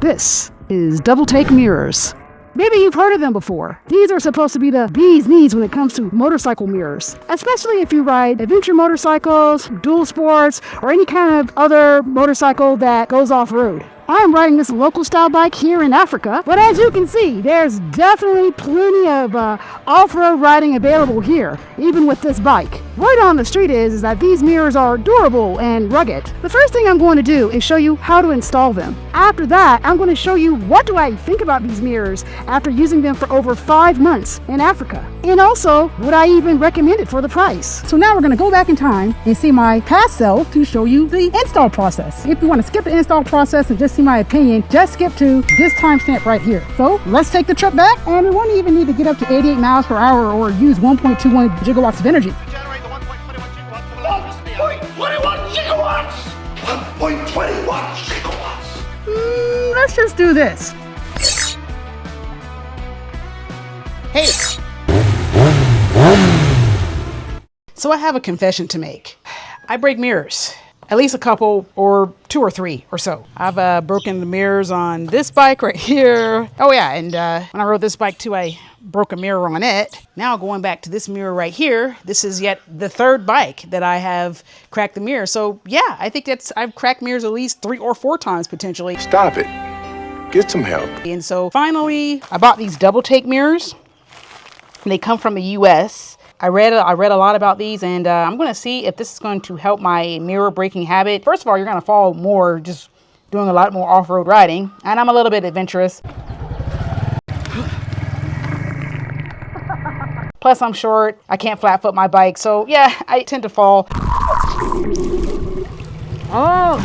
This is double take mirrors. Maybe you've heard of them before. These are supposed to be the bee's knees when it comes to motorcycle mirrors, especially if you ride adventure motorcycles, dual sports, or any kind of other motorcycle that goes off-road. I am riding this local style bike here in Africa, but as you can see, there's definitely plenty of off-road riding available here, even with this bike. Word on the street is that these mirrors are durable and rugged. The first thing I'm going to do is show you how to install them. After that, I'm going to show you what do I think about these mirrors after using them for over 5 months in Africa. And also, would I even recommend it for the price? So now we're going to go back in time and see my past self to show you the install process. If you want to skip the install process and just see my opinion, just skip to this timestamp right here. So let's take the trip back, and we won't even need to get up to 88 miles per hour or use 1.21 gigawatts of energy. 1.21 gigawatts! 1.21 gigawatts! Let's just do this. Hey! So I have a confession to make. I break mirrors. At least a couple, or 2 or 3 or so. I've broken the mirrors on this bike right here. Oh yeah, and when I rode this bike too, I broke a mirror on it. Now going back to this mirror right here, this is yet the 3rd bike that I have cracked the mirror. So yeah, I think I've cracked mirrors at least 3 or 4 times potentially. Stop it. Get some help. And so finally, I bought these double take mirrors. They come from the US. I read a lot about these, and I'm going to see if this is going to help my mirror breaking habit. First of all, you're going to fall more just doing a lot more off-road riding, and I'm a little bit adventurous. Plus, I'm short. I can't flat foot my bike, so yeah, I tend to fall. Oh!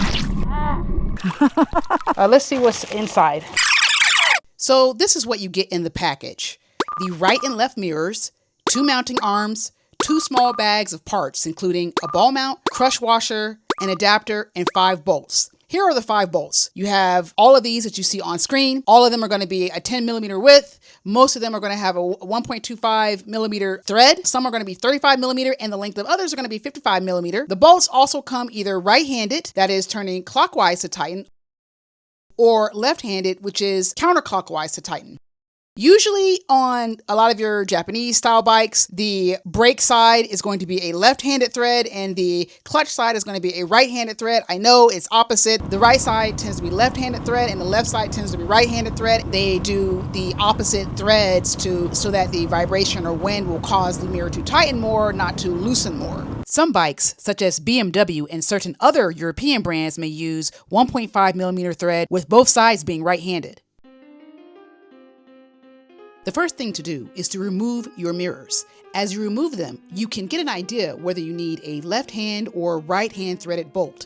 Let's see what's inside. So this is what you get in the package. The right and left mirrors, 2 mounting arms, 2 small bags of parts, including a ball mount, crush washer, an adapter, and 5 bolts. Here are the 5 bolts. You have all of these that you see on screen. All of them are going to be a 10 millimeter width. Most of them are going to have a 1.25 millimeter thread. Some are going to be 35 millimeter, and the length of others are going to be 55 millimeter. The bolts also come either right-handed, that is turning clockwise to tighten, or left-handed, which is counterclockwise to tighten. Usually on a lot of your Japanese style bikes, the brake side is going to be a left-handed thread and the clutch side is going to be a right-handed thread. I know it's opposite. The right side tends to be left-handed thread and the left side tends to be right-handed thread. They do the opposite threads so that the vibration or wind will cause the mirror to tighten more, not to loosen more. Some bikes, such as BMW and certain other European brands, may use 1.5 millimeter thread with both sides being right-handed. The first thing to do is to remove your mirrors. As you remove them, you can get an idea whether you need a left hand or right hand threaded bolt.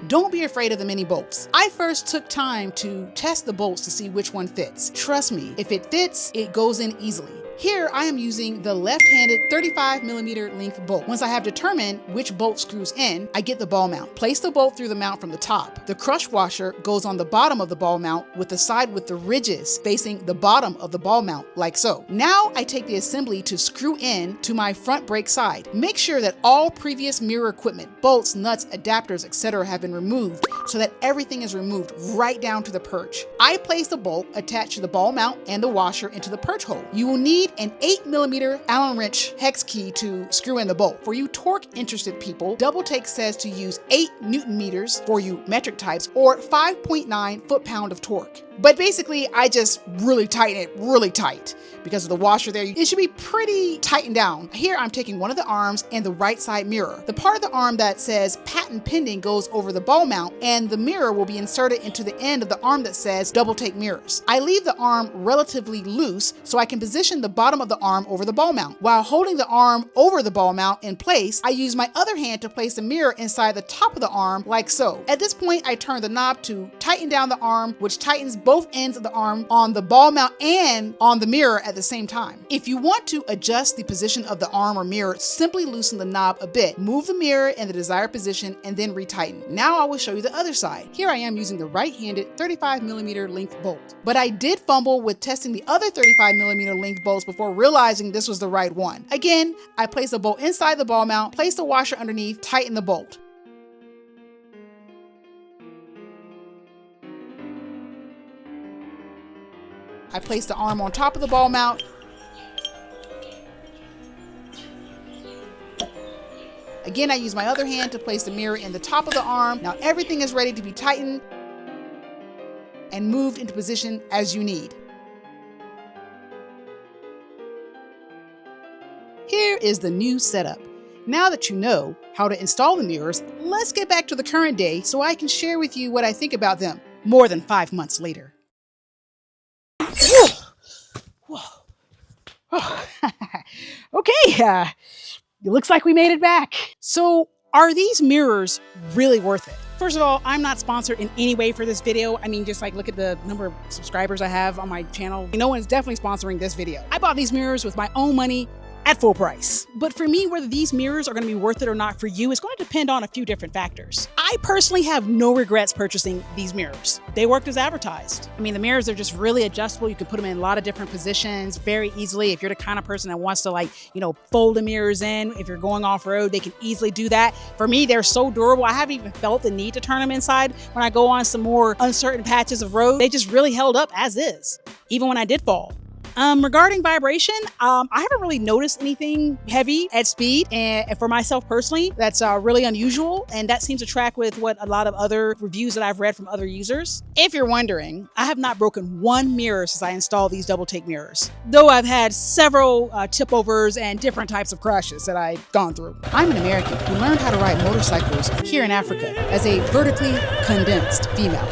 Don't be afraid of the mini bolts. I first took time to test the bolts to see which one fits. Trust me, if it fits, it goes in easily. Here I am using the left-handed 35 millimeter length bolt. Once I have determined which bolt screws in, I get the ball mount. Place the bolt through the mount from the top. The crush washer goes on the bottom of the ball mount with the side with the ridges facing the bottom of the ball mount, like so. Now I take the assembly to screw in to my front brake side. Make sure that all previous mirror equipment, bolts, nuts, adapters, etc. have been removed so that everything is removed right down to the perch. I place the bolt attached to the ball mount and the washer into the perch hole. You will need an 8 millimeter Allen wrench hex key to screw in the bolt. For you torque interested people, Double Take says to use 8 Newton meters for you metric types or 5.9 foot-pound of torque. But basically, I just really tighten it really tight because of the washer there. It should be pretty tightened down. Here, I'm taking one of the arms and the right side mirror. The part of the arm that says patent pending goes over the ball mount, and the mirror will be inserted into the end of the arm that says Double Take mirrors. I leave the arm relatively loose so I can position the bottom of the arm over the ball mount. While holding the arm over the ball mount in place, I use my other hand to place the mirror inside the top of the arm like so. At this point, I turn the knob to tighten down the arm, which tightens both ends of the arm on the ball mount and on the mirror at the same time. If you want to adjust the position of the arm or mirror, simply loosen the knob a bit, move the mirror in the desired position, and then retighten. Now I will show you the other side. Here I am using the right-handed 35 millimeter length bolt. But I did fumble with testing the other 35 millimeter length bolts before realizing this was the right one. Again, I place the bolt inside the ball mount, place the washer underneath, tighten the bolt. I place the arm on top of the ball mount. Again, I use my other hand to place the mirror in the top of the arm. Now everything is ready to be tightened and moved into position as you need. Here is the new setup. Now that you know how to install the mirrors, let's get back to the current day so I can share with you what I think about them more than 5 months later. Okay, it looks like we made it back. So, are these mirrors really worth it? First of all, I'm not sponsored in any way for this video. I mean, just like look at the number of subscribers I have on my channel. No one's definitely sponsoring this video. I bought these mirrors with my own money at full price. But for me, whether these mirrors are going to be worth it or not for you is going to depend on a few different factors. I personally have no regrets purchasing these mirrors. They worked as advertised. I mean, the mirrors are just really adjustable. You can put them in a lot of different positions very easily. If you're the kind of person that wants to fold the mirrors in, if you're going off-road, they can easily do that. For me, they're so durable. I haven't even felt the need to turn them inside when I go on some more uncertain patches of road. They just really held up as is, even when I did fall. Regarding vibration, I haven't really noticed anything heavy at speed, and for myself personally, that's really unusual, and that seems to track with what a lot of other reviews that I've read from other users. If you're wondering, I have not broken one mirror since I installed these double take mirrors, though I've had several tip overs and different types of crashes that I've gone through. I'm an American who learned how to ride motorcycles here in Africa as a vertically condensed female.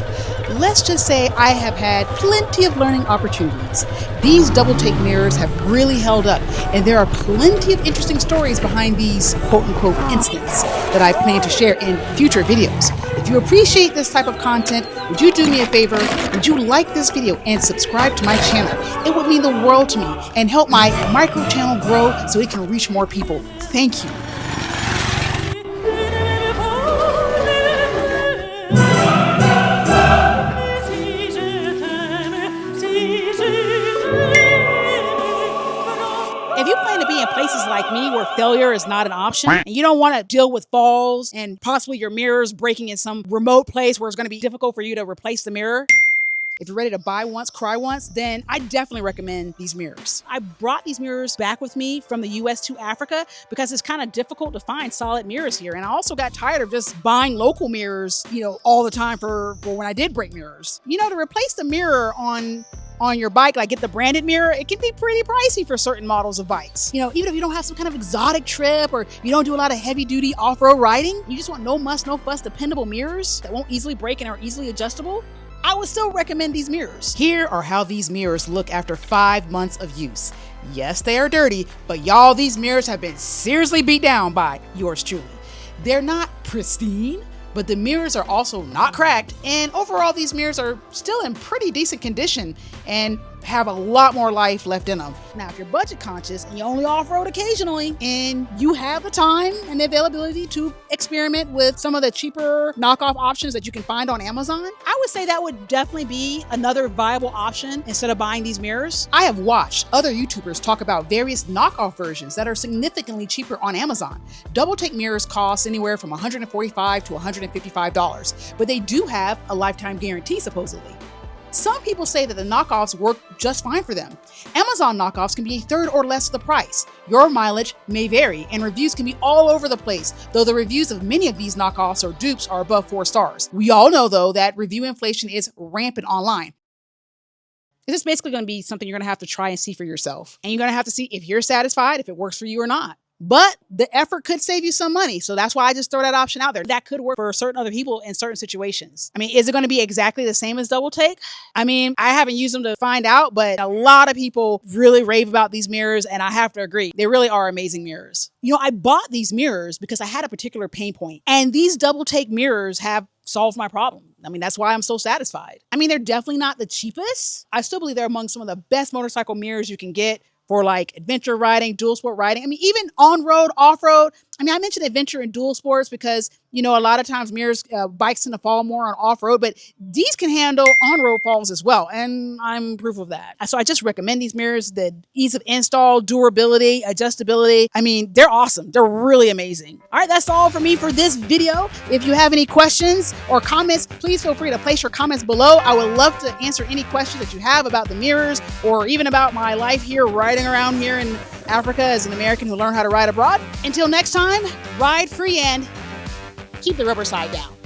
Let's just say I have had plenty of learning opportunities. These double take mirrors have really held up, and there are plenty of interesting stories behind these quote-unquote incidents that I plan to share in future videos. If you appreciate this type of content, would you do me a favor? Would you like this video and subscribe to my channel? It would mean the world to me and help my micro channel grow so it can reach more people. Thank you. If you plan to be in places like me where failure is not an option, and you don't want to deal with falls and possibly your mirrors breaking in some remote place where it's going to be difficult for you to replace the mirror, if you're ready to buy once, cry once, then I definitely recommend these mirrors. I brought these mirrors back with me from the US to Africa because it's kind of difficult to find solid mirrors here. And I also got tired of just buying local mirrors, all the time for when I did break mirrors. To replace the mirror on your bike, like get the branded mirror, it can be pretty pricey for certain models of bikes. Even if you don't have some kind of exotic trip or you don't do a lot of heavy duty off-road riding, you just want no muss, no fuss, dependable mirrors that won't easily break and are easily adjustable, I would still recommend these mirrors. Here are how these mirrors look after 5 months of use. Yes, they are dirty, but y'all, these mirrors have been seriously beat down by yours truly. They're not pristine, but the mirrors are also not cracked, and overall these mirrors are still in pretty decent condition and have a lot more life left in them. Now, if you're budget conscious and you only off-road occasionally and you have the time and the availability to experiment with some of the cheaper knockoff options that you can find on Amazon, I would say that would definitely be another viable option instead of buying these mirrors. I have watched other YouTubers talk about various knockoff versions that are significantly cheaper on Amazon. Double take mirrors cost anywhere from $145 to $155, but they do have a lifetime guarantee supposedly. Some people say that the knockoffs work just fine for them. Amazon knockoffs can be a third or less of the price. Your mileage may vary, and reviews can be all over the place, though the reviews of many of these knockoffs or dupes are above 4 stars. We all know, though, that review inflation is rampant online. This is basically going to be something you're going to have to try and see for yourself. And you're going to have to see if you're satisfied, if it works for you or not. But the effort could save you some money. So that's why I just throw that option out there. That could work for certain other people in certain situations. I mean, is it going to be exactly the same as double take? I mean, I haven't used them to find out, but a lot of people really rave about these mirrors, and I have to agree. They really are amazing mirrors. I bought these mirrors because I had a particular pain point, and these double take mirrors have solved my problem. I mean, that's why I'm so satisfied. I mean, they're definitely not the cheapest. I still believe they're among some of the best motorcycle mirrors you can get for like adventure riding, dual sport riding. I mean, even on-road, off-road, I mean, I mentioned adventure and dual sports because, you know, a lot of times mirrors, bikes tend to fall more on off-road, but these can handle on-road falls as well. And I'm proof of that. So I just recommend these mirrors, the ease of install, durability, adjustability. I mean, they're awesome. They're really amazing. All right, that's all for me for this video. If you have any questions or comments, please feel free to place your comments below. I would love to answer any questions that you have about the mirrors or even about my life here riding around here in Africa as an American who learned how to ride abroad. Until next time, ride free and keep the rubber side down.